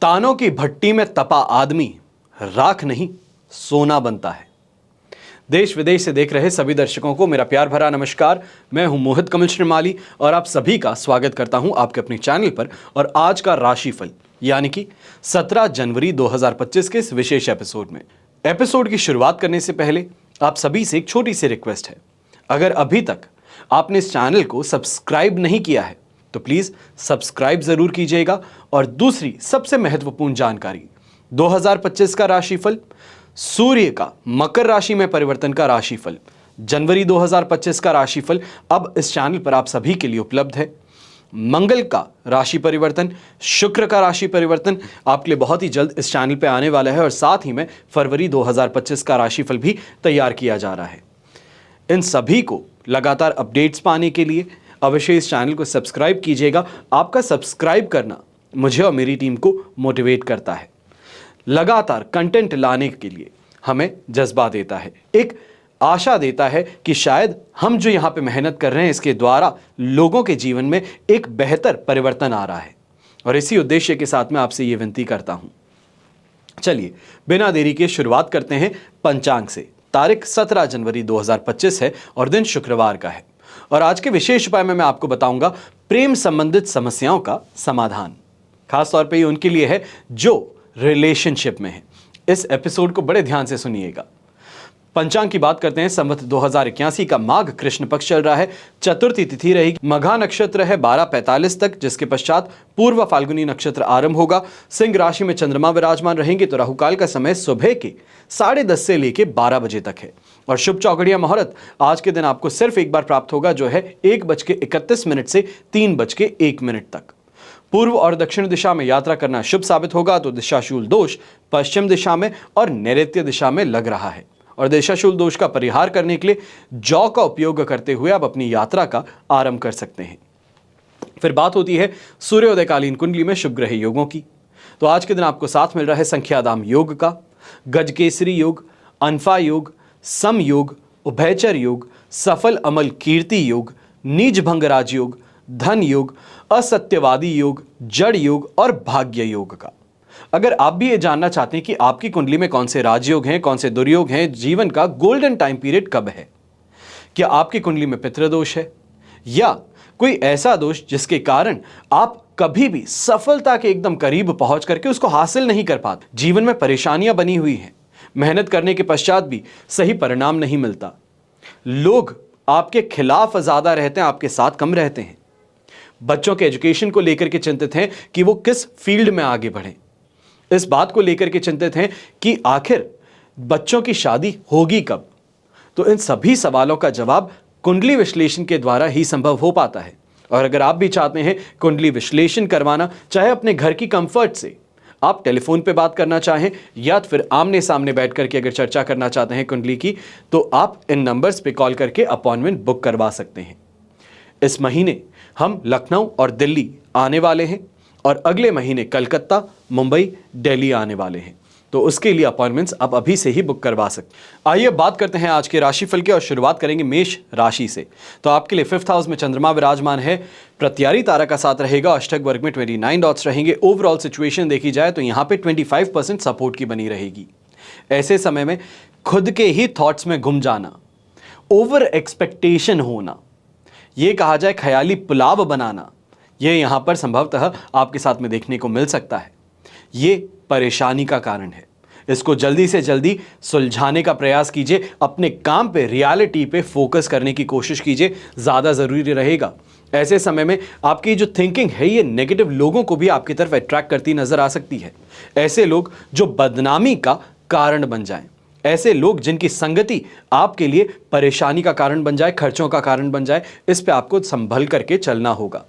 तानों की भट्टी में तपा आदमी राख नहीं सोना बनता है। देश विदेश से देख रहे सभी दर्शकों को मेरा प्यार भरा नमस्कार। मैं हूं मोहित कमल श्रीमाली और आप सभी का स्वागत करता हूं आपके अपने चैनल पर। और आज का राशिफल यानी कि 17 जनवरी 2025 के इस विशेष एपिसोड में। एपिसोड की शुरुआत करने से पहले आप सभी से एक छोटी सी रिक्वेस्ट है। अगर अभी तक आपने इस चैनल को सब्सक्राइब नहीं किया है तो प्लीज सब्सक्राइब जरूर कीजिएगा। और दूसरी सबसे महत्वपूर्ण जानकारी, 2025 का राशिफल, सूर्य का मकर राशि में परिवर्तन का राशिफल, जनवरी 2025 का राशिफल अब इस चैनल पर आप सभी के लिए उपलब्ध है। मंगल का राशि परिवर्तन, शुक्र का राशि परिवर्तन आपके लिए बहुत ही जल्द इस चैनल पे आने वाला है। और साथ ही में फरवरी 2025 का राशिफल भी तैयार किया जा रहा है। इन सभी को लगातार अपडेट्स पाने के लिए अवश्य इस चैनल को सब्सक्राइब कीजिएगा। आपका सब्सक्राइब करना मुझे और मेरी टीम को मोटिवेट करता है, लगातार कंटेंट लाने के लिए हमें जज्बा देता है, एक आशा देता है कि शायद हम जो यहाँ पे मेहनत कर रहे हैं इसके द्वारा लोगों के जीवन में एक बेहतर परिवर्तन आ रहा है। और इसी उद्देश्य के साथ मैं आपसे ये विनती करता हूँ। चलिए बिना देरी के शुरुआत करते हैं पंचांग से। तारीख 17 जनवरी 2025 है और दिन शुक्रवार का है। और आज के विशेष उपाय में मैं आपको बताऊंगा प्रेम संबंधित समस्याओं का समाधान। खास तौर पे ये उनके लिए है जो रिलेशनशिप में है। इस एपिसोड को बड़े ध्यान से सुनिएगा। पंचांग की बात करते हैं। संवत 2081 का माघ कृष्ण पक्ष चल रहा है। चतुर्थी तिथि रहेगी। मघा नक्षत्र है 12:45 तक, जिसके पश्चात पूर्व फाल्गुनी नक्षत्र आरंभ होगा। सिंह राशि में चंद्रमा विराजमान रहेंगे। तो राहुकाल का समय सुबह के 10:30 से लेकर 12 बजे तक है। और शुभ चौघड़िया मुहूर्त आज के दिन आपको सिर्फ एक बार प्राप्त होगा, जो है 1:31 से 3:01 तक। पूर्व और दक्षिण दिशा में यात्रा करना शुभ साबित होगा। तो दिशाशूल दोष पश्चिम दिशा में और नैऋत्य दिशा में लग रहा है। और दिशाशूल दोष का परिहार करने के लिए जौ का उपयोग करते हुए आप अपनी यात्रा का आरंभ कर सकते हैं। फिर बात होती है सूर्योदयकालीन कुंडली में शुभ ग्रह योगों की। तो आज के दिन आपको साथ मिल रहा है संख्याधाम योग का, गजकेसरी योग, अनफा योग, सम योग, उभयचर योग, सफल अमल कीर्ति योग, नीच भंग राजयोग, धन योग, असत्यवादी योग, जड़ योग और भाग्य योग का। अगर आप भी ये जानना चाहते हैं कि आपकी कुंडली में कौन से राजयोग हैं, कौन से दुर्योग हैं, जीवन का गोल्डन टाइम पीरियड कब है, क्या आपकी कुंडली में पितृदोष है या कोई ऐसा दोष जिसके कारण आप कभी भी सफलता के एकदम करीब पहुंच करके उसको हासिल नहीं कर पाते, जीवन में परेशानियां बनी हुई हैं, मेहनत करने के पश्चात भी सही परिणाम नहीं मिलता, लोग आपके खिलाफ ज्यादा रहते हैं, आपके साथ कम रहते हैं, बच्चों के एजुकेशन को लेकर के चिंतित हैं कि वो किस फील्ड में आगे बढ़ें, इस बात को लेकर के चिंतित हैं कि आखिर बच्चों की शादी होगी कब। तो इन सभी सवालों का जवाब कुंडली विश्लेषण के द्वारा ही संभव हो पाता है। और अगर आप भी चाहते हैं कुंडली विश्लेषण करवाना, चाहे अपने घर की कंफर्ट से, आप टेलीफोन पे बात करना चाहें या फिर आमने सामने बैठ करके अगर चर्चा करना चाहते हैं कुंडली की, तो आप इन नंबर्स पे कॉल करके अपॉइंटमेंट बुक करवा सकते हैं। इस महीने हम लखनऊ और दिल्ली आने वाले हैं और अगले महीने कलकत्ता, मुंबई, दिल्ली आने वाले हैं। तो उसके लिए अपॉइंटमेंट्स आप अभी से ही बुक करवा सकते हैं। आइए बात करते हैं आज के राशिफल के और शुरुआत करेंगे मेष राशि से। तो आपके लिए 5th हाउस में चंद्रमा विराजमान है। प्रत्यारी तारा का साथ रहेगा। अष्टक वर्ग में 29 डॉट्स रहेंगे। ओवरऑल सिचुएशन देखी जाए तो यहाँ पे 25% सपोर्ट की बनी रहेगी। ऐसे समय में खुद के ही थॉट्स में घुम जाना, ओवर एक्सपेक्टेशन होना, ये कहा जाए ख्याली पुलाव बनाना, ये यहां पर संभवतः आपके साथ में देखने को मिल सकता है। ये परेशानी का कारण है। इसको जल्दी से जल्दी सुलझाने का प्रयास कीजिए। अपने काम पे, रियलिटी पे फोकस करने की कोशिश कीजिए, ज़्यादा ज़रूरी रहेगा। ऐसे समय में आपकी जो थिंकिंग है ये नेगेटिव लोगों को भी आपकी तरफ अट्रैक्ट करती नजर आ सकती है। ऐसे लोग जो बदनामी का कारण बन जाएं, ऐसे लोग जिनकी संगति आपके लिए परेशानी का कारण बन जाए, खर्चों का कारण बन जाए, इस पे आपको संभल करके चलना होगा।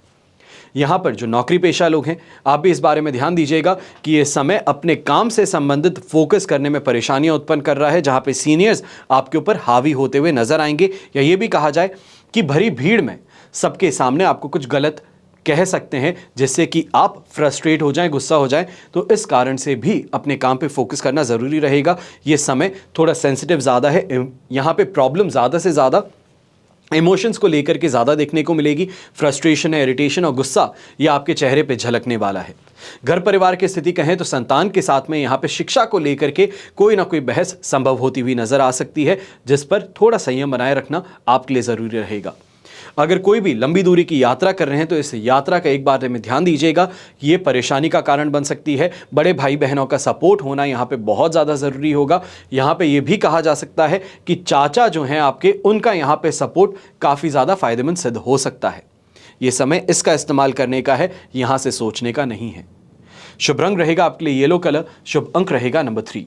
यहाँ पर जो नौकरी पेशा लोग हैं, आप भी इस बारे में ध्यान दीजिएगा कि ये समय अपने काम से संबंधित फोकस करने में परेशानियां उत्पन्न कर रहा है, जहाँ पे सीनियर्स आपके ऊपर हावी होते हुए नजर आएंगे। या ये भी कहा जाए कि भरी भीड़ में सबके सामने आपको कुछ गलत कह सकते हैं, जिससे कि आप फ्रस्ट्रेट हो जाएं, गुस्सा हो जाएं। तो इस कारण से भी अपने काम पे फोकस करना ज़रूरी रहेगा। ये समय थोड़ा सेंसिटिव ज़्यादा है। यहाँ पे प्रॉब्लम ज़्यादा से ज़्यादा इमोशंस को लेकर के ज़्यादा देखने को मिलेगी। फ्रस्ट्रेशन है, इरिटेशन और गुस्सा ये आपके चेहरे पे झलकने वाला है। घर परिवार की स्थिति कहें तो संतान के साथ में यहाँ पे शिक्षा को लेकर के कोई ना कोई बहस संभव होती हुई नजर आ सकती है, जिस पर थोड़ा संयम बनाए रखना आपके लिए ज़रूरी रहेगा। अगर कोई भी लंबी दूरी की यात्रा कर रहे हैं तो इस यात्रा का एक बार में ध्यान दीजिएगा, ये परेशानी का कारण बन सकती है। बड़े भाई बहनों का सपोर्ट होना यहाँ पे बहुत ज़्यादा ज़रूरी होगा। यहाँ पे ये भी कहा जा सकता है कि चाचा जो हैं आपके, उनका यहाँ पे सपोर्ट काफ़ी ज़्यादा फायदेमंद सिद्ध हो सकता है। ये समय इसका इस्तेमाल करने का है, यहाँ से सोचने का नहीं है। शुभ रंग रहेगा आपके लिए येलो कलर, शुभ अंक रहेगा नंबर 3।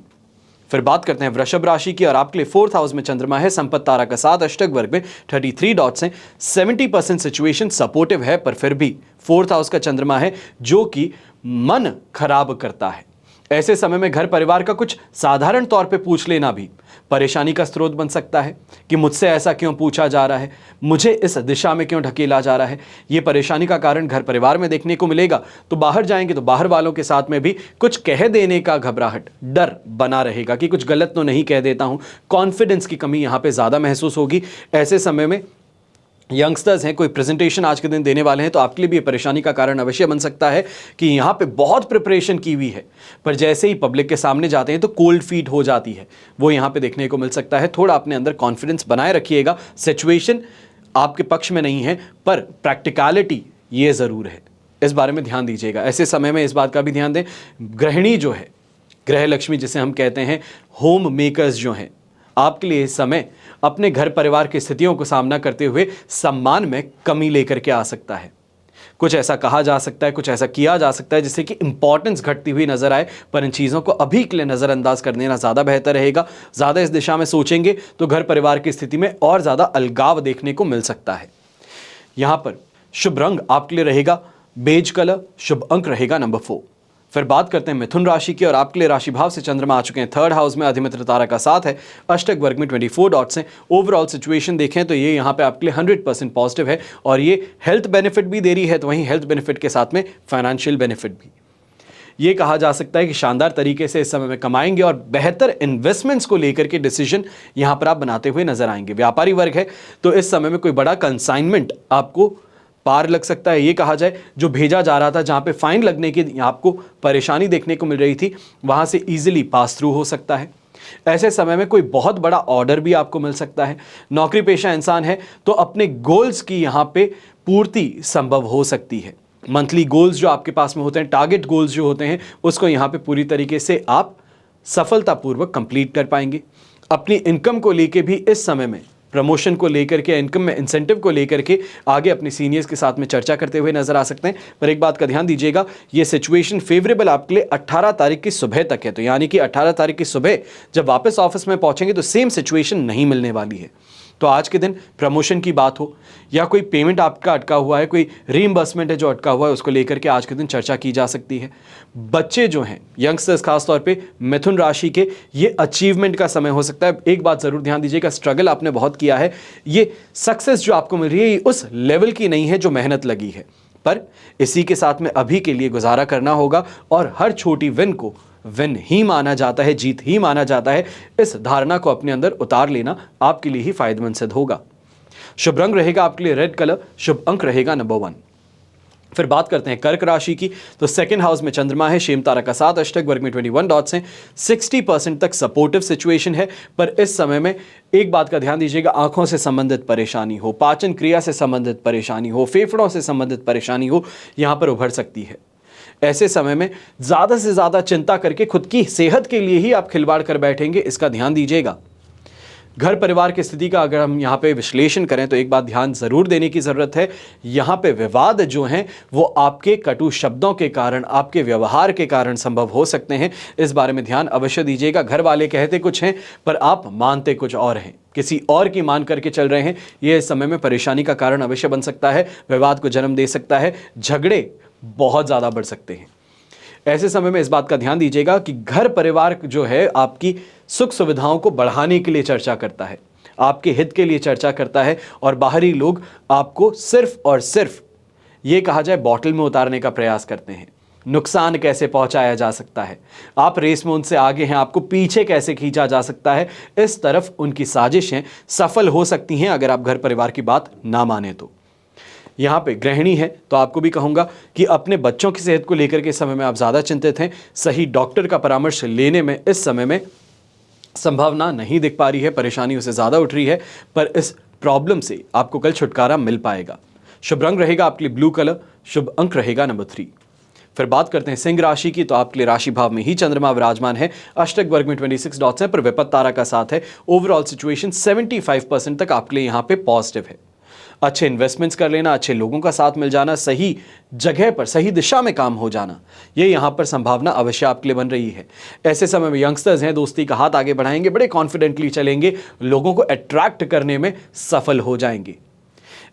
फिर बात करते हैं वृषभ राशि की और आपके लिए 4th हाउस में चंद्रमा है, संपत्ति तारा का 7 अष्टक वर्ग में 33 डॉट्स हैं। 70% सिचुएशन सपोर्टिव है, पर फिर भी 4th हाउस का चंद्रमा है जो कि मन खराब करता है। ऐसे समय में घर परिवार का कुछ साधारण तौर पे पूछ लेना भी परेशानी का स्रोत बन सकता है कि मुझसे ऐसा क्यों पूछा जा रहा है, मुझे इस दिशा में क्यों ढकेला जा रहा है। ये परेशानी का कारण घर परिवार में देखने को मिलेगा। तो बाहर जाएंगे तो बाहर वालों के साथ में भी कुछ कह देने का घबराहट, डर बना रहेगा कि कुछ गलत तो नहीं कह देता हूं। कॉन्फिडेंस की कमी यहां पे ज़्यादा महसूस होगी। ऐसे समय में यंगस्टर्स हैं, कोई प्रेजेंटेशन आज के दिन देने वाले हैं, तो आपके लिए भी परेशानी का कारण अवश्य बन सकता है कि यहाँ पे बहुत प्रिपरेशन की हुई है, पर जैसे ही पब्लिक के सामने जाते हैं तो कोल्ड फीट हो जाती है। वो यहाँ पे देखने को मिल सकता है। थोड़ा अपने अंदर कॉन्फिडेंस बनाए रखिएगा। सिचुएशन आपके पक्ष में नहीं है, पर प्रैक्टिकलिटी ये ज़रूर है, इस बारे में ध्यान दीजिएगा। ऐसे समय में इस बात का भी ध्यान दें, गृहिणी जो है, गृह लक्ष्मी जिसे हम कहते हैं, होम मेकर्स जो हैं, आपके लिए इस समय अपने घर परिवार की स्थितियों को सामना करते हुए सम्मान में कमी लेकर के आ सकता है। कुछ ऐसा कहा जा सकता है, कुछ ऐसा किया जा सकता है जिससे कि इंपॉर्टेंस घटती हुई नजर आए, पर इन चीज़ों को अभी के लिए नज़रअंदाज कर देना ज़्यादा बेहतर रहेगा। ज़्यादा इस दिशा में सोचेंगे तो घर परिवार की स्थिति में और ज़्यादा अलगाव देखने को मिल सकता है। यहाँ पर शुभ रंग आपके लिए रहेगा बेज कलर, शुभ अंक रहेगा नंबर 4। फिर बात करते हैं मिथुन राशि की और आपके लिए राशि भाव से चंद्रमा आ चुके हैं 3rd हाउस में, अधिमित्र तारा का 7 है, अष्टक वर्ग में 24 डॉट्स हैं। ओवरऑल सिचुएशन देखें तो ये यहाँ पे आपके लिए 100% पॉजिटिव है और ये हेल्थ बेनिफिट भी दे रही है, तो वहीं हेल्थ बेनिफिट के साथ में फाइनेंशियल बेनिफिट भी। ये कहा जा सकता है कि शानदार तरीके से इस समय में कमाएंगे और बेहतर इन्वेस्टमेंट्स को लेकर के डिसीजन यहाँ पर आप बनाते हुए नजर आएंगे। व्यापारी वर्ग है तो इस समय में कोई बड़ा कंसाइनमेंट आपको पार लग सकता है। ये कहा जाए जो भेजा जा रहा था, जहां पे फाइन लगने की आपको परेशानी देखने को मिल रही थी, वहां से इजीली पास थ्रू हो सकता है। ऐसे समय में कोई बहुत बड़ा ऑर्डर भी आपको मिल सकता है। नौकरी पेशा इंसान है तो अपने गोल्स की यहां पे पूर्ति संभव हो सकती है। मंथली गोल्स जो आपके पास में होते हैं, टारगेट गोल्स जो होते हैं, उसको यहां पे पूरी तरीके से आप सफलतापूर्वक कंप्लीट कर पाएंगे। अपनी इनकम को लेके भी इस समय में, प्रमोशन को लेकर के, इनकम में इंसेंटिव को लेकर के आगे अपने सीनियर्स के साथ में चर्चा करते हुए नजर आ सकते हैं। पर एक बात का ध्यान दीजिएगा, ये सिचुएशन फेवरेबल आपके लिए 18 तारीख की सुबह तक है। तो यानी कि 18 तारीख की सुबह जब वापस ऑफिस में पहुंचेंगे तो सेम सिचुएशन नहीं मिलने वाली है। तो आज के दिन प्रमोशन की बात हो या कोई पेमेंट आपका अटका हुआ है, कोई रीइंबर्समेंट है जो अटका हुआ है, उसको लेकर के आज के दिन चर्चा की जा सकती है। बच्चे जो हैं, यंगस्टर्स खासतौर पे मिथुन राशि के, ये अचीवमेंट का समय हो सकता है। एक बात ज़रूर ध्यान दीजिएगा, स्ट्रगल आपने बहुत किया है, ये सक्सेस जो आपको मिल रही है ये उस लेवल की नहीं है जो मेहनत लगी है, पर इसी के साथ में अभी के लिए गुजारा करना होगा और हर छोटी विन को विन ही माना जाता है, जीत ही माना जाता है। इस धारणा को अपने अंदर उतार लेना आपके लिए ही फायदेमंद सिद्ध होगा। शुभ रंग रहेगा आपके लिए रेड कलर, शुभ अंक रहेगा नंबर 1। फिर बात करते हैं कर्क राशि की। तो 2nd हाउस में चंद्रमा है, शेम तारा का 7 अष्टक वर्ग में 21 डॉट्स हैं। 60% तक सपोर्टिव सिचुएशन है, पर इस समय में एक बात का ध्यान दीजिएगा, आंखों से संबंधित परेशानी हो, पाचन क्रिया से संबंधित परेशानी हो, फेफड़ों से संबंधित परेशानी हो, यहां पर उभर सकती है। ऐसे समय में ज़्यादा से ज़्यादा चिंता करके खुद की सेहत के लिए ही आप खिलवाड़ कर बैठेंगे, इसका ध्यान दीजिएगा। घर परिवार की स्थिति का अगर हम यहाँ पे विश्लेषण करें तो एक बात ध्यान ज़रूर देने की ज़रूरत है, यहाँ पे विवाद जो हैं वो आपके कटु शब्दों के कारण, आपके व्यवहार के कारण संभव हो सकते हैं। इस बारे में ध्यान अवश्य दीजिएगा। घर वाले कहते कुछ हैं पर आप मानते कुछ और हैं, किसी और की मान करके चल रहे हैं, ये इस समय में परेशानी का कारण अवश्य बन सकता है, विवाद को जन्म दे सकता है, झगड़े बहुत ज़्यादा बढ़ सकते हैं। ऐसे समय में इस बात का ध्यान दीजिएगा कि घर परिवार जो है आपकी सुख सुविधाओं को बढ़ाने के लिए चर्चा करता है, आपके हित के लिए चर्चा करता है, और बाहरी लोग आपको सिर्फ और सिर्फ ये कहा जाए बॉटल में उतारने का प्रयास करते हैं। नुकसान कैसे पहुंचाया जा सकता है, आप रेस में उनसे आगे हैं, आपको पीछे कैसे खींचा जा सकता है, इस तरफ उनकी साजिशें सफल हो सकती हैं अगर आप घर परिवार की बात ना माने तो। यहाँ पे गृहिणी है तो आपको भी कहूँगा कि अपने बच्चों की सेहत को लेकर के इस समय में आप ज़्यादा चिंतित हैं। सही डॉक्टर का परामर्श लेने में इस समय में संभावना नहीं दिख पा रही है, परेशानी उससे ज़्यादा उठ रही है, पर इस प्रॉब्लम से आपको कल छुटकारा मिल पाएगा। शुभ रंग रहेगा आपके लिए ब्लू कलर, शुभ अंक रहेगा नंबर 3। फिर बात करते हैं सिंह राशि की, तो आपके लिए राशि भाव में ही चंद्रमा विराजमान है, अष्टक वर्ग में 26 डॉट्स हैं, पर विपत्त तारा का साथ है। ओवरऑल सिचुएशन 75% तक आपके लिए यहाँ पे पॉजिटिव है। अच्छे इन्वेस्टमेंट्स कर लेना, अच्छे लोगों का साथ मिल जाना, सही जगह पर सही दिशा में काम हो जाना, ये यहाँ पर संभावना अवश्य आपके लिए बन रही है। ऐसे समय में यंगस्टर्स हैं, दोस्ती का हाथ आगे बढ़ाएंगे, बड़े कॉन्फिडेंटली चलेंगे, लोगों को अट्रैक्ट करने में सफल हो जाएंगे।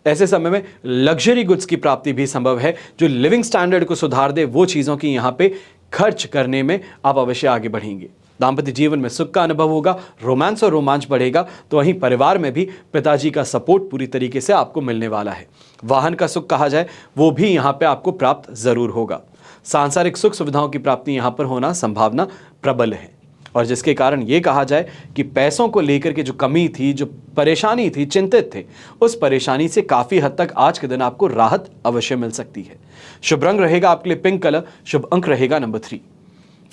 ऐसे समय में लग्जरी गुड्स की प्राप्ति भी संभव है, जो लिविंग स्टैंडर्ड को सुधार दे, वो चीज़ों की यहाँ पे खर्च करने में आप अवश्य आगे बढ़ेंगे। दाम्पत्य जीवन में सुख का अनुभव होगा, रोमांस और रोमांच बढ़ेगा, तो वहीं परिवार में भी पिताजी का सपोर्ट पूरी तरीके से आपको मिलने वाला है। वाहन का सुख कहा जाए वो भी यहाँ पे आपको प्राप्त जरूर होगा। सांसारिक सुख सुविधाओं की प्राप्ति यहाँ पर होना संभावना प्रबल है, और जिसके कारण ये कहा जाए कि पैसों को लेकर के जो कमी थी, जो परेशानी थी, चिंतित थे, उस परेशानी से काफ़ी हद तक आज के दिन आपको राहत अवश्य मिल सकती है। शुभ रंग रहेगा आपके लिए पिंक कलर, शुभ अंक रहेगा नंबर 3।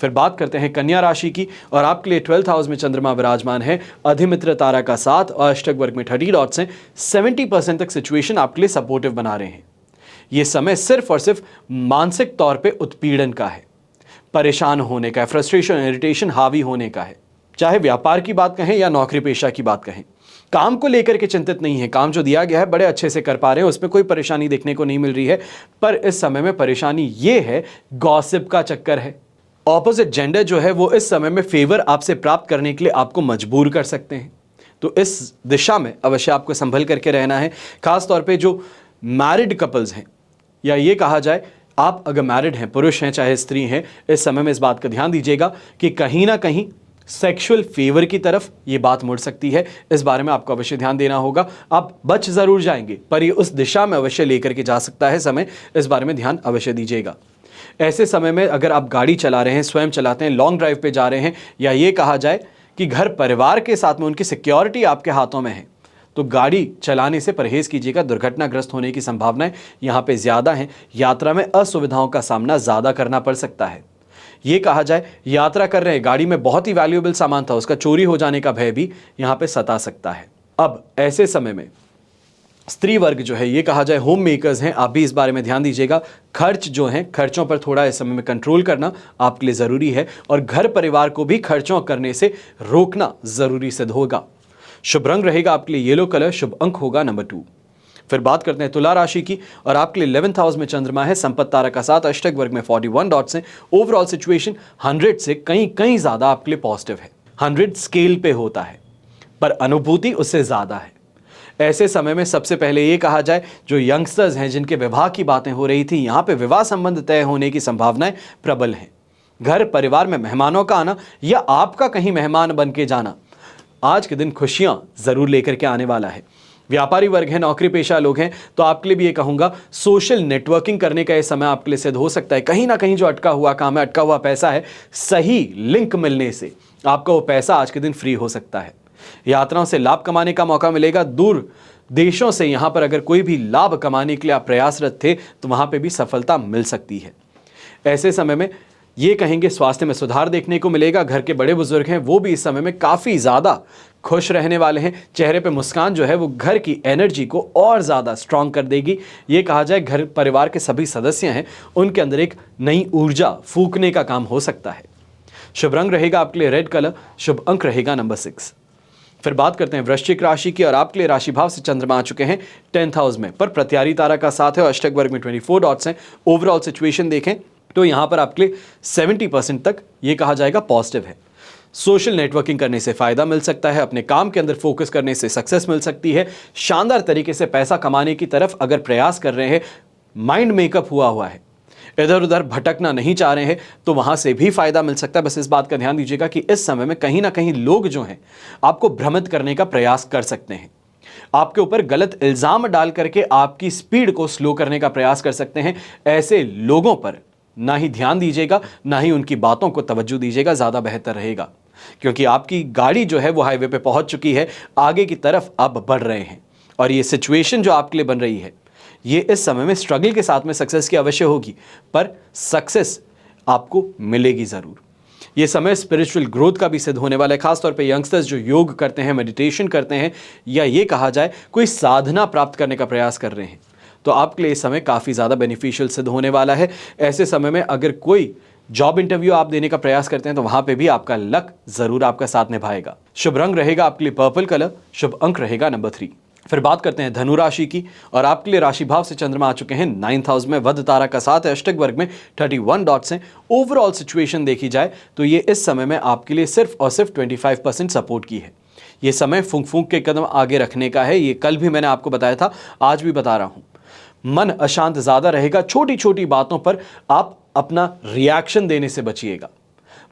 फिर बात करते हैं कन्या राशि की, और आपके लिए 12th हाउस में चंद्रमा विराजमान है, अधिमित्र तारा का साथ और अष्टक वर्ग में 30 डॉट्स हैं। 70% तक सिचुएशन आपके लिए सपोर्टिव बना रहे हैं। ये समय सिर्फ और सिर्फ मानसिक तौर पे उत्पीड़न का है, परेशान होने का है, फ्रस्ट्रेशन, इरिटेशन हावी होने का है। चाहे व्यापार की बात कहें या नौकरी पेशा की बात कहें, काम को लेकर के चिंतित नहीं है, काम जो दिया गया है बड़े अच्छे से कर पा रहे हैं, उसमें कोई परेशानी देखने को नहीं मिल रही है। पर इस समय में परेशानी ये है, गॉसिप का चक्कर है। ऑपोजिट जेंडर जो है वो इस समय में फेवर आपसे प्राप्त करने के लिए आपको मजबूर कर सकते हैं, तो इस दिशा में अवश्य आपको संभल करके रहना है। खास तौर पे जो मैरिड कपल्स हैं, या ये कहा जाए आप अगर मैरिड हैं, पुरुष हैं चाहे स्त्री हैं, इस समय में इस बात का ध्यान दीजिएगा कि कहीं ना कहीं सेक्सुअल फेवर की तरफ ये बात मुड़ सकती है। इस बारे में आपको अवश्य ध्यान देना होगा। आप बच जरूर जाएंगे, पर ये उस दिशा में अवश्य लेकर के जा सकता है समय, इस बारे में ध्यान अवश्य दीजिएगा। ऐसे समय में अगर आप गाड़ी चला रहे हैं, स्वयं चलाते हैं, लॉन्ग ड्राइव पे जा रहे हैं, या ये कहा जाए कि घर परिवार के साथ में उनकी सिक्योरिटी आपके हाथों में है, तो गाड़ी चलाने से परहेज कीजिएगा। दुर्घटनाग्रस्त होने की संभावनाएं यहाँ पे ज़्यादा हैं। यात्रा में असुविधाओं का सामना ज़्यादा करना पड़ सकता है। ये कहा जाए यात्रा कर रहे हैं, गाड़ी में बहुत ही वैल्यूएबल सामान था, उसका चोरी हो जाने का भय भी यहाँ पे सता सकता है। अब ऐसे समय में स्त्री वर्ग जो है, ये कहा जाए होम मेकर्स हैं, आप भी इस बारे में ध्यान दीजिएगा। खर्च जो हैं, खर्चों पर थोड़ा इस समय में कंट्रोल करना आपके लिए ज़रूरी है, और घर परिवार को भी खर्चों करने से रोकना ज़रूरी सिद्ध होगा। शुभ रंग रहेगा आपके लिए येलो कलर, शुभ अंक होगा नंबर 2। फिर बात करते हैं तुला राशि की, और आपके लिए 11th हाउस में चंद्रमा है, संपत्ति तारा का साथ, अष्टक वर्ग में 41 डॉट्स हैं। ओवरऑल सिचुएशन 100 से कहीं ज़्यादा आपके लिए पॉजिटिव है। 100 स्केल पे होता है, पर अनुभूति उससे ज़्यादा है। ऐसे समय में सबसे पहले ये कहा जाए, जो यंगस्टर्स हैं जिनके विवाह की बातें हो रही थी, यहाँ पे विवाह संबंध तय होने की संभावनाएं प्रबल हैं। घर परिवार में मेहमानों का आना या आपका कहीं मेहमान बन के जाना आज के दिन खुशियां जरूर लेकर के आने वाला है। व्यापारी वर्ग है, नौकरी पेशा लोग हैं, तो आपके लिए भी ये कहूँगा सोशल नेटवर्किंग करने का ये समय आपके लिए सिद्ध हो सकता है। कहीं ना कहीं जो अटका हुआ काम है, अटका हुआ पैसा है, सही लिंक मिलने से आपका वो पैसा आज के दिन फ्री हो सकता है। यात्राओं से लाभ कमाने का मौका मिलेगा। दूर देशों से यहाँ पर अगर कोई भी लाभ कमाने के लिए आप प्रयासरत थे, तो वहाँ पे भी सफलता मिल सकती है। ऐसे समय में ये कहेंगे स्वास्थ्य में सुधार देखने को मिलेगा। घर के बड़े बुजुर्ग हैं, वो भी इस समय में काफ़ी ज़्यादा खुश रहने वाले हैं। चेहरे पे मुस्कान जो है वो घर की एनर्जी को और ज़्यादा स्ट्रांग कर देगी। ये कहा जाए घर परिवार के सभी सदस्य हैं, उनके अंदर एक नई ऊर्जा फूंकने का काम हो सकता है। शुभ रंग रहेगा आपके लिए रेड कलर, शुभ अंक रहेगा नंबर 6। फिर बात करते हैं वृश्चिक राशि की, और आपके लिए राशि भाव से चंद्रमा आ चुके हैं 10th हाउस में, पर प्रत्यारी तारा का साथ है और अष्टक वर्ग में 24 डॉट्स हैं। ओवरऑल सिचुएशन देखें तो यहाँ पर आपके लिए 70% तक ये कहा जाएगा पॉजिटिव है। सोशल नेटवर्किंग करने से फायदा मिल सकता है, अपने काम के अंदर फोकस करने से सक्सेस मिल सकती है। शानदार तरीके से पैसा कमाने की तरफ अगर प्रयास कर रहे हैं, माइंड मेकअप हुआ है, इधर उधर भटकना नहीं चाह रहे हैं, तो वहां से भी फायदा मिल सकता है। बस इस बात का ध्यान दीजिएगा कि इस समय में कहीं ना कहीं लोग जो हैं आपको भ्रमित करने का प्रयास कर सकते हैं, आपके ऊपर गलत इल्जाम डाल करके आपकी स्पीड को स्लो करने का प्रयास कर सकते हैं। ऐसे लोगों पर ना ही ध्यान दीजिएगा, ना ही उनकी बातों को तवज्जो दीजिएगा, ज़्यादा बेहतर रहेगा। क्योंकि आपकी गाड़ी जो है वो हाईवे पे पहुंच चुकी है, आगे की तरफ आप बढ़ रहे हैं और ये सिचुएशन जो आपके लिए बन रही है ये इस समय में स्ट्रगल के साथ में सक्सेस की अवश्य होगी, पर सक्सेस आपको मिलेगी ज़रूर। ये समय स्पिरिचुअल ग्रोथ का भी सिद्ध होने वाला है, खासतौर पे यंगस्टर्स जो योग करते हैं, मेडिटेशन करते हैं, या ये कहा जाए कोई साधना प्राप्त करने का प्रयास कर रहे हैं, तो आपके लिए इस समय काफ़ी ज़्यादा बेनिफिशियल सिद्ध होने वाला है। ऐसे समय में अगर कोई जॉब इंटरव्यू आप देने का प्रयास करते हैं तो वहां पे भी आपका लक जरूर आपका साथ निभाएगा। शुभ रंग रहेगा आपके लिए पर्पल कलर, शुभ अंक रहेगा नंबर 3। फिर बात करते हैं धनु राशि की, और आपके लिए राशि भाव से चंद्रमा आ चुके हैं 9th हाउस में, वध तारा का साथ है, अष्टक वर्ग में 31 डॉट्स हैं। ओवरऑल सिचुएशन देखी जाए तो ये इस समय में आपके लिए सिर्फ और सिर्फ 25% सपोर्ट की है। ये समय फूंक फूंक के कदम आगे रखने का है, ये कल भी मैंने आपको बताया था, आज भी बता रहा हूं। मन अशांत ज्यादा रहेगा, छोटी छोटी बातों पर आप अपना रिएक्शन देने से बचिएगा।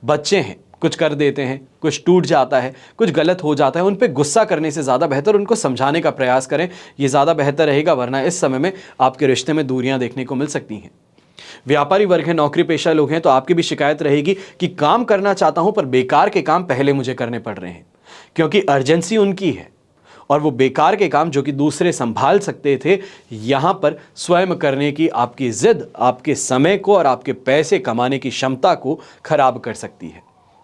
बच्चे हैं, कुछ कर देते हैं, कुछ टूट जाता है, कुछ गलत हो जाता है, उन पे गुस्सा करने से ज़्यादा बेहतर उनको समझाने का प्रयास करें, ये ज़्यादा बेहतर रहेगा, वरना इस समय में आपके रिश्ते में दूरियां देखने को मिल सकती हैं। व्यापारी वर्ग है, नौकरी पेशा लोग हैं, तो आपकी भी शिकायत रहेगी कि काम करना चाहता हूं पर बेकार के काम पहले मुझे करने पड़ रहे हैं, क्योंकि अर्जेंसी उनकी है और वो बेकार के काम जो कि दूसरे संभाल सकते थे, यहां पर स्वयं करने की आपकी जिद आपके समय को और आपके पैसे कमाने की क्षमता को खराब कर सकती है।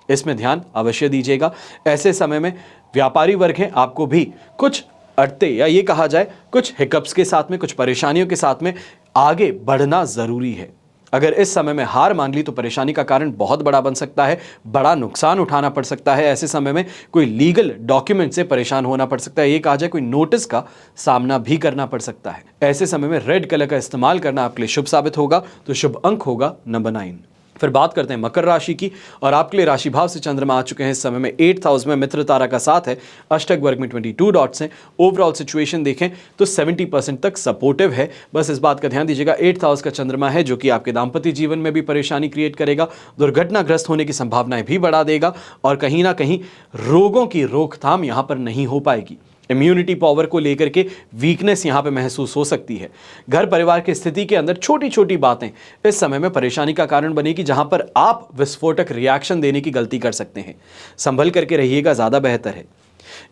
इसमें ध्यान अवश्य दीजिएगा। ऐसे समय में व्यापारी वर्ग हैं, आपको भी कुछ अड़ते या ये कहा जाए कुछ हिकअप्स के साथ में, कुछ परेशानियों के साथ में आगे बढ़ना जरूरी है। अगर इस समय में हार मान ली तो परेशानी का कारण बहुत बड़ा बन सकता है, बड़ा नुकसान उठाना पड़ सकता है। ऐसे समय में कोई लीगल डॉक्यूमेंट से परेशान होना पड़ सकता है, ये कहा जाए कोई नोटिस का सामना भी करना पड़ सकता है। ऐसे समय में रेड कलर का इस्तेमाल करना आपके लिए शुभ साबित होगा, तो शुभ अंक होगा नंबर 9। फिर बात करते हैं मकर राशि की, और आपके लिए राशि भाव से चंद्रमा आ चुके हैं इस समय में 8th हाउस में, मित्र तारा का साथ है, अष्टक वर्ग में 22 डॉट्स हैं। ओवरऑल सिचुएशन देखें तो 70% तक सपोर्टिव है। बस इस बात का ध्यान दीजिएगा, 8th हाउस का चंद्रमा है जो कि आपके दाम्पत्य जीवन में भी परेशानी क्रिएट करेगा, दुर्घटनाग्रस्त होने की संभावनाएं भी बढ़ा देगा, और कहीं ना कहीं रोगों की रोकथाम यहां पर नहीं हो पाएगी। इम्यूनिटी पावर को लेकर के वीकनेस यहां पे महसूस हो सकती है। घर परिवार की स्थिति के अंदर छोटी छोटी बातें इस समय में परेशानी का कारण बनेगी, जहां पर आप विस्फोटक रिएक्शन देने की गलती कर सकते हैं। संभल करके रहिएगा, ज़्यादा बेहतर है।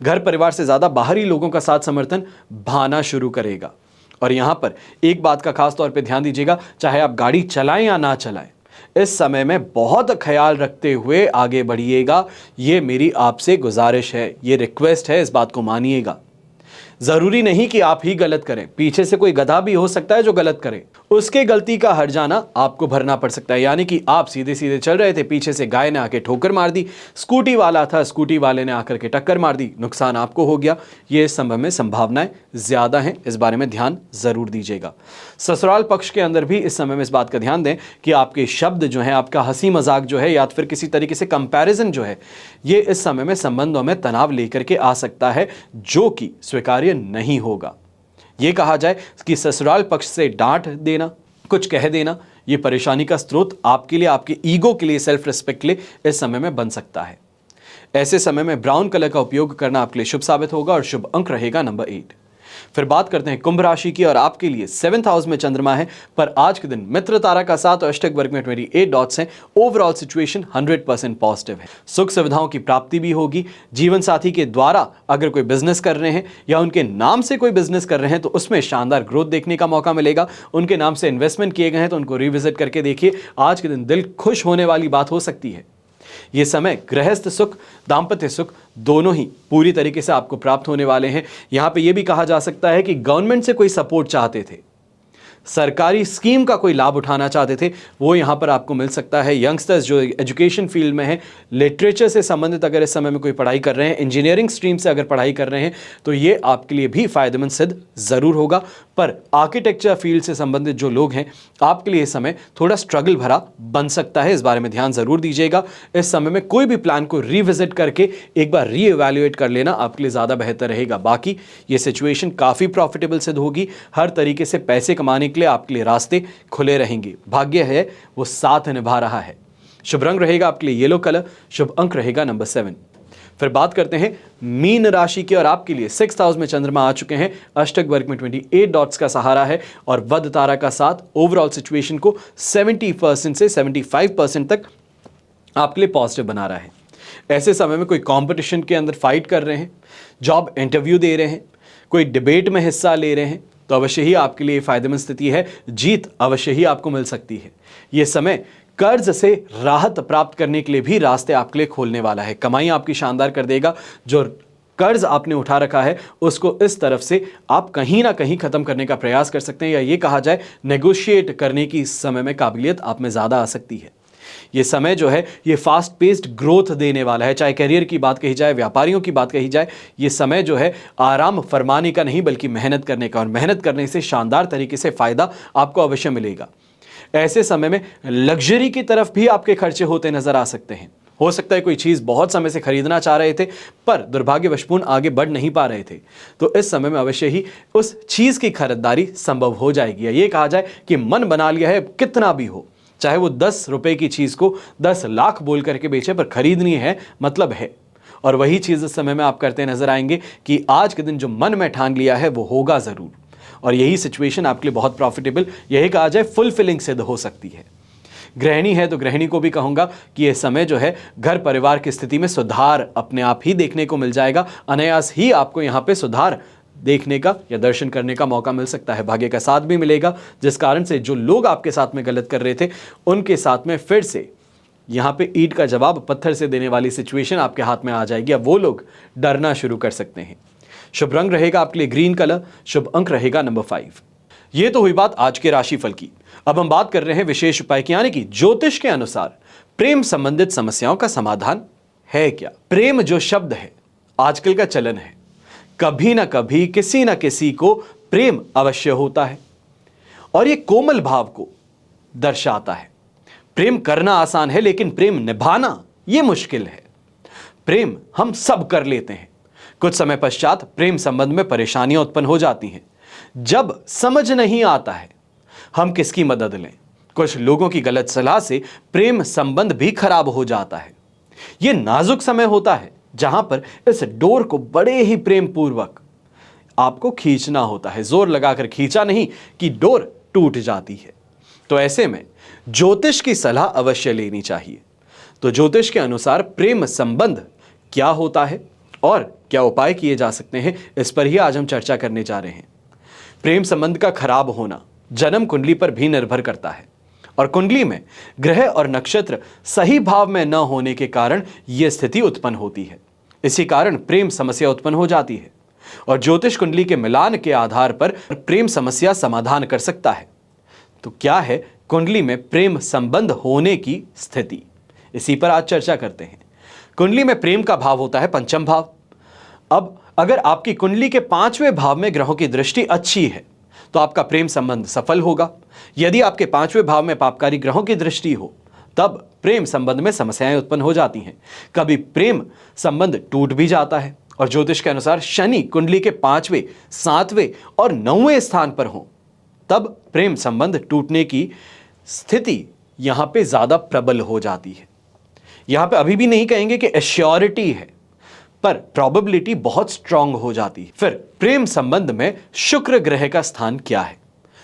घर परिवार से ज़्यादा बाहरी लोगों का साथ समर्थन भाना शुरू करेगा। और यहां पर एक बात का खास तौर पर ध्यान दीजिएगा, चाहे आप गाड़ी चलाएं या ना चलाएं, इस समय में बहुत ख्याल रखते हुए आगे बढ़िएगा। ये मेरी आपसे गुजारिश है, ये रिक्वेस्ट है, इस बात को मानिएगा। जरूरी नहीं कि आप ही गलत करें, पीछे से कोई गधा भी हो सकता है जो गलत करे, उसके गलती का हर्जाना आपको भरना पड़ सकता है। यानी कि आप सीधे सीधे चल रहे थे, पीछे से गाय ने आके ठोकर मार दी, स्कूटी वाला था, स्कूटी वाले ने आकर के टक्कर मार दी, नुकसान आपको हो गया। ये इस समय में संभावनाएं ज्यादा हैं, इस बारे में ध्यान जरूर दीजिएगा। ससुराल पक्ष के अंदर भी इस समय में इस बात का ध्यान दें कि आपके शब्द जो है, आपका हंसी मजाक जो है, या फिर किसी तरीके से कंपैरिजन जो है, ये इस समय में संबंधों में तनाव लेकर के आ सकता है, जो कि स्वीकार्य नहीं होगा। यह कहा जाए कि ससुराल पक्ष से डांट देना, कुछ कह देना, यह परेशानी का स्रोत आपके लिए, आपके ईगो के लिए, सेल्फ रिस्पेक्ट के लिए इस समय में बन सकता है। ऐसे समय में ब्राउन कलर का उपयोग करना आपके लिए शुभ साबित होगा, और शुभ अंक रहेगा नंबर 8। फिर बात करते हैं कुंभ राशि की, और आपके लिए 7th हाउस में चंद्रमा है, पर आज के दिन मित्र तारा का साथ और अष्टक वर्ग में 28 डॉट्स हैं। ओवरऑल सिचुएशन 100% पॉजिटिव है। सुख सुविधाओं की प्राप्ति भी होगी। जीवन साथी के द्वारा अगर कोई बिजनेस कर रहे हैं या उनके नाम से कोई बिजनेस कर रहे हैं तो उसमें शानदार ग्रोथ देखने का मौका मिलेगा। उनके नाम से इन्वेस्टमेंट किए गए हैं तो उनको रिविजिट करके देखिए, आज के दिन दिल खुश होने वाली बात हो सकती है। ये समय गृहस्थ सुख, दाम्पत्य सुख दोनों ही पूरी तरीके से आपको प्राप्त होने वाले हैं। यहां पे ये भी कहा जा सकता है कि गवर्नमेंट से कोई सपोर्ट चाहते थे, सरकारी स्कीम का कोई लाभ उठाना चाहते थे, वो यहां पर आपको मिल सकता है। यंगस्टर्स जो एजुकेशन फील्ड में है, लिटरेचर से संबंधित अगर इस समय में कोई पढ़ाई कर रहे हैं, इंजीनियरिंग स्ट्रीम से अगर पढ़ाई कर रहे हैं, तो ये आपके लिए भी फायदेमंद सिद्ध जरूर होगा। पर आर्किटेक्चर फील्ड से संबंधित जो लोग हैं, आपके लिए इस समय थोड़ा स्ट्रगल भरा बन सकता है, इस बारे में ध्यान जरूर दीजिएगा। इस समय में कोई भी प्लान को रिविजिट करके एक बार रीइवैल्यूएट कर लेना आपके लिए ज़्यादा बेहतर रहेगा। बाकी ये सिचुएशन काफ़ी प्रॉफिटेबल सिद्ध होगी। हर तरीके से पैसे कमाने के लिए आपके लिए रास्ते खुले रहेंगे। भाग्य है वो साथ निभा रहा है। शुभ रंग रहेगा आपके लिए येलो कलर, शुभ अंक रहेगा नंबर 7। फिर बात करते हैं मीन राशि की, और आपके लिए 6th हाउस में चंद्रमा आ चुके हैं, अष्टक वर्ग में 28 डॉट्स का सहारा है और वध तारा का साथ ओवरऑल सिचुएशन को 70% से 75% तक आपके लिए पॉजिटिव बना रहा है। ऐसे समय में कोई कंपटीशन के अंदर फाइट कर रहे हैं, जॉब इंटरव्यू दे रहे हैं, कोई डिबेट में हिस्सा ले रहे हैं, तो अवश्य ही आपके लिए फायदेमंद स्थिति है, जीत अवश्य ही आपको मिल सकती है। यह समय कर्ज से राहत प्राप्त करने के लिए भी रास्ते आपके लिए खोलने वाला है। कमाई आपकी शानदार कर देगा। जो कर्ज आपने उठा रखा है उसको इस तरफ से आप कहीं ना कहीं खत्म करने का प्रयास कर सकते हैं, या ये कहा जाए नेगोशिएट करने की इस समय में काबिलियत आप में ज़्यादा आ सकती है। ये समय जो है ये फास्ट पेस्ड ग्रोथ देने वाला है, चाहे करियर की बात कही जाए, व्यापारियों की बात कही जाए। ये समय जो है आराम फरमाने का नहीं बल्कि मेहनत करने का, और मेहनत करने से शानदार तरीके से फायदा आपको अवश्य मिलेगा। ऐसे समय में लग्जरी की तरफ भी आपके खर्चे होते नजर आ सकते हैं। हो सकता है कोई चीज़ बहुत समय से खरीदना चाह रहे थे पर दुर्भाग्यवशपूर्ण आगे बढ़ नहीं पा रहे थे, तो इस समय में अवश्य ही उस चीज़ की खरीदारी संभव हो जाएगी। ये कहा जाए कि मन बना लिया है, कितना भी हो, चाहे वो 10 रुपए की चीज़ को 10 लाख बोल करके बेचे, पर खरीदनी है, मतलब है। और वही चीज़ इस समय में आप करते नजर आएंगे कि आज के दिन जो मन में ठान लिया है वो होगा ज़रूर, और यही सिचुएशन आपके लिए बहुत प्रॉफिटेबल, यही कहा जाए फुलफिलिंग सिद्ध हो सकती है। गृहिणी है तो गृहिणी को भी कहूंगा कि यह समय जो है घर परिवार की स्थिति में सुधार अपने आप ही देखने को मिल जाएगा। अनायास ही आपको यहाँ पे सुधार देखने का या दर्शन करने का मौका मिल सकता है। भाग्य का साथ भी मिलेगा, जिस कारण से जो लोग आपके साथ में गलत कर रहे थे उनके साथ में फिर से यहाँ पे ईंट का जवाब पत्थर से देने वाली सिचुएशन आपके हाथ में आ जाएगी। अब वो लोग डरना शुरू कर सकते हैं। शुभ रंग रहेगा आपके लिए ग्रीन कलर, शुभ अंक रहेगा नंबर 5। ये तो हुई बात आज के राशिफल की। अब हम बात कर रहे हैं विशेष उपाय की, यानी कि ज्योतिष के अनुसार प्रेम संबंधित समस्याओं का समाधान है क्या। प्रेम जो शब्द है आजकल का चलन है, कभी ना कभी किसी ना किसी को प्रेम अवश्य होता है और ये कोमल भाव को दर्शाता है। प्रेम करना आसान है लेकिन प्रेम निभाना ये मुश्किल है। प्रेम हम सब कर लेते हैं, कुछ समय पश्चात प्रेम संबंध में परेशानियां उत्पन्न हो जाती हैं। जब समझ नहीं आता है हम किसकी मदद लें, कुछ लोगों की गलत सलाह से प्रेम संबंध भी खराब हो जाता है। यह नाजुक समय होता है जहां पर इस डोर को बड़े ही प्रेम पूर्वक आपको खींचना होता है। जोर लगाकर खींचा नहीं कि डोर टूट जाती है। तो ऐसे में ज्योतिष की सलाह अवश्य लेनी चाहिए। तो ज्योतिष के अनुसार प्रेम संबंध क्या होता है और क्या उपाय किए जा सकते हैं, इस पर ही आज हम चर्चा करने जा रहे हैं। प्रेम संबंध का खराब होना जन्म कुंडली पर भी निर्भर करता है, और कुंडली में ग्रह और नक्षत्र सही भाव में न होने के कारण यह स्थिति उत्पन्न होती है। इसी कारण प्रेम समस्या उत्पन्न हो जाती है, और ज्योतिष कुंडली के मिलान के आधार पर प्रेम समस्या समाधान कर सकता है। तो क्या है कुंडली में प्रेम संबंध होने की स्थिति, इसी पर आज चर्चा करते हैं। कुंडली में प्रेम का भाव होता है पंचम भाव। अब अगर आपकी कुंडली के 5वें भाव में ग्रहों की दृष्टि अच्छी है तो आपका प्रेम संबंध सफल होगा। यदि आपके 5वें भाव में पापकारी ग्रहों की दृष्टि हो तब प्रेम संबंध में समस्याएं उत्पन्न हो जाती हैं। कभी प्रेम संबंध टूट भी जाता है, और ज्योतिष के अनुसार शनि कुंडली के 5वें, 7वें और 9वें स्थान पर हो तब प्रेम संबंध टूटने की स्थिति यहां पे ज्यादा प्रबल हो जाती है। यहां पे अभी भी नहीं कहेंगे कि एश्योरिटी है, पर प्रोबेबिलिटी बहुत स्ट्रांग हो जाती है। फिर प्रेम संबंध में शुक्र ग्रह का स्थान क्या है।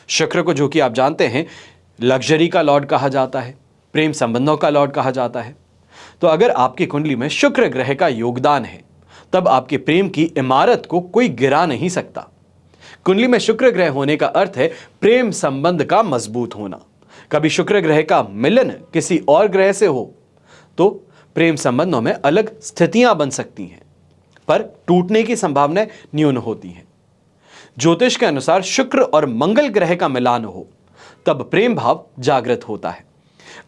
शुक्र को, जो कि आप जानते हैं, लग्जरी का लॉर्ड कहा जाता है, प्रेम संबंधों का लॉर्ड कहा जाता है। तो अगर आपकी कुंडली में शुक्र ग्रह का योगदान है तब आपके प्रेम की इमारत को कोई गिरा नहीं सकता। कुंडली में शुक्र ग्रह होने का अर्थ है प्रेम संबंध का मजबूत होना। कभी शुक्र ग्रह का मिलन किसी और ग्रह से हो तो प्रेम संबंधों में अलग स्थितियां बन सकती हैं, पर टूटने की संभावना न्यून होती है। ज्योतिष के अनुसार शुक्र और मंगल ग्रह का मिलान हो तब प्रेम भाव जागृत होता है।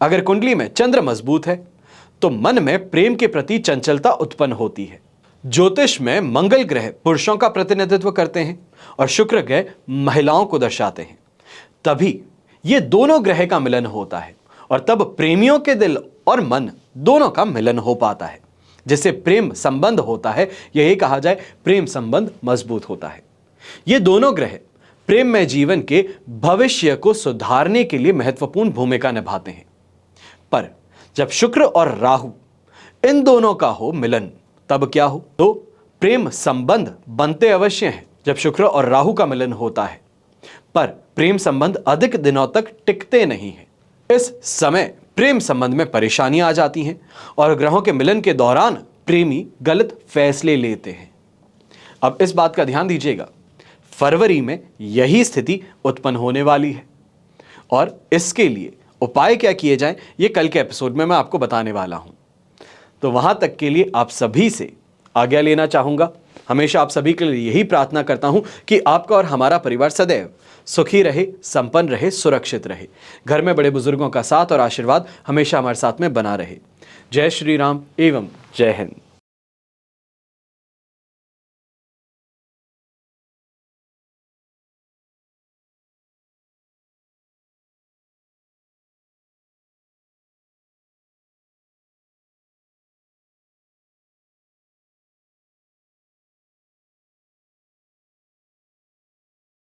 अगर कुंडली में चंद्र मजबूत है तो मन में प्रेम के प्रति चंचलता उत्पन्न होती है। ज्योतिष में मंगल ग्रह पुरुषों का प्रतिनिधित्व करते हैं और शुक्र ग्रह महिलाओं को दर्शाते हैं। तभी ये दोनों ग्रह का मिलन होता है और तब प्रेमियों के दिल और मन दोनों का मिलन हो पाता है, जिससे प्रेम संबंध होता है। यही कहा जाए प्रेम संबंध मजबूत होता है। ये दोनों ग्रह प्रेम में जीवन के भविष्य को सुधारने के लिए महत्वपूर्ण भूमिका निभाते हैं। पर जब शुक्र और राहु इन दोनों का हो मिलन तब क्या हो? तो प्रेम संबंध बनते अवश्य हैं जब शुक्र और राहु का मिलन होता है, पर प्रेम संबंध अधिक दिनों तक टिकते नहीं हैं। इस समय प्रेम संबंध में परेशानियां आ जाती हैं और ग्रहों के मिलन के दौरान प्रेमी गलत फैसले लेते हैं। अब इस बात का ध्यान दीजिएगा, फरवरी में यही स्थिति उत्पन्न होने वाली है और इसके लिए उपाय क्या किए जाएं, ये कल के एपिसोड में मैं आपको बताने वाला हूं। तो वहां तक के लिए आप सभी से आज्ञा लेना चाहूंगा। हमेशा आप सभी के लिए यही प्रार्थना करता हूं कि आपका और हमारा परिवार सदैव सुखी रहे, संपन्न रहे, सुरक्षित रहे। घर में बड़े बुजुर्गों का साथ और आशीर्वाद हमेशा हमारे साथ में बना रहे। जय श्री राम एवं जय हिंद।